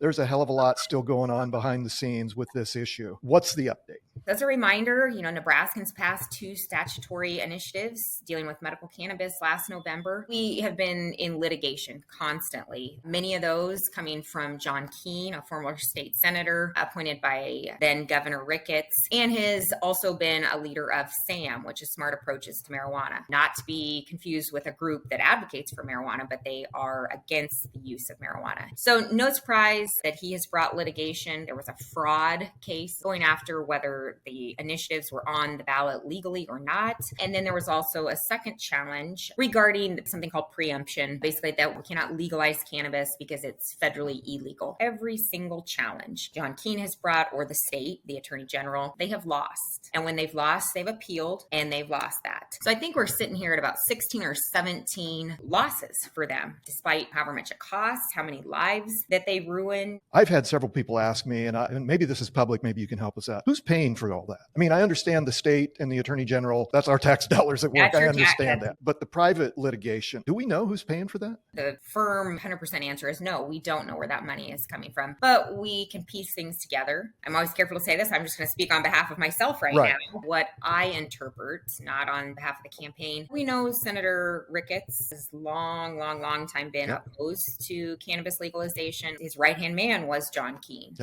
There's a hell of a lot still going on behind the scenes with this issue. What's the update? As a reminder, Nebraskans passed 2 statutory initiatives dealing with medical cannabis last November. We have been in litigation constantly. Many of those coming from John Keane, a former state senator appointed by then Governor Ricketts, and has also been a leader of SAM, which is Smart Approaches to Marijuana. Not to be confused with a group that advocates for marijuana, but they are against the use of marijuana. So no surprise that he has brought litigation. There was a fraud case going after whether the initiatives were on the ballot legally or not. And then there was also a second challenge regarding something called preemption, basically that we cannot legalize cannabis because it's federally illegal. Every single challenge John Keane has brought, or the state, the attorney general, they have lost. And when they've lost, they've appealed and they've lost that. So I think we're sitting here at about 16 or 17 losses for them, despite however much it costs, how many lives that they ruin. I've had several people ask me, and maybe this is public, maybe you can help us out. Who's paying for all that? I mean, I understand the state and the attorney general, that's our tax dollars at work. I understand that. But the private litigation, do we know who's paying for that? The firm 100% answer is no, we don't know where that money is coming from, but we can piece things together. I'm always careful to say this. I'm just going to speak on behalf of myself right now. What I interpret, not on behalf of the campaign. We know Senator Ricketts has long time been opposed to cannabis legalization. His right-hand man was John Keane.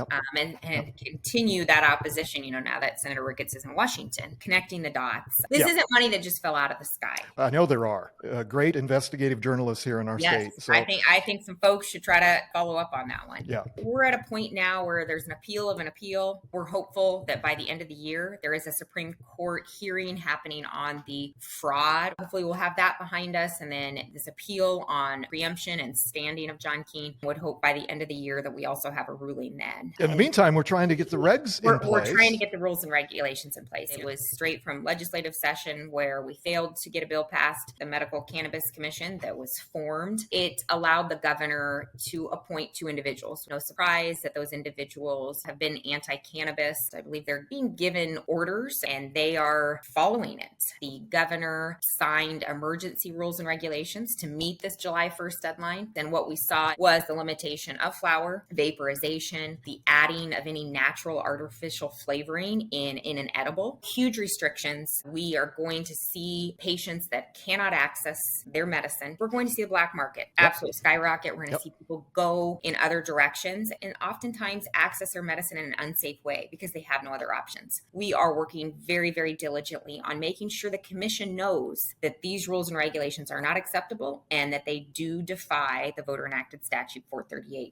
And continue that opposition, now that Senator Ricketts is in Washington, connecting the dots. This isn't money that just fell out of the sky. I know there are great investigative journalists here in our state. So I think some folks should try to follow up on that one. Yeah. We're at a point now where there's an appeal of an appeal. We're hopeful that by the end of the year, there is a Supreme Court hearing happening on the fraud. Hopefully we'll have that behind us. And then this appeal on preemption and standing of John Keane, would hope by the end of the year that we also have a ruling then. In the meantime, we're trying to get the regs in place. We're trying to get the rules and regulations in place. It was straight from legislative session where we failed to get a bill passed. The Medical Cannabis Commission that was formed, it allowed the governor to appoint 2 individuals. No surprise that those individuals have been anti-cannabis. I believe they're being given orders and they are following it. The governor signed emergency rules and regulations to meet this July 1st deadline. Then what we saw was the limitation of flower, vaporization, the adding of any natural artificial flavoring in an edible. Huge restrictions. We are going to see patients that cannot access their medicine. We're going to see the black market absolutely skyrocket. We're going to see people go in other directions and oftentimes access their medicine in an unsafe way because they have no other options. We are working very, very diligently on making sure the commission knows that these rules and regulations are not acceptable and that they do defy the voter enacted statute 438.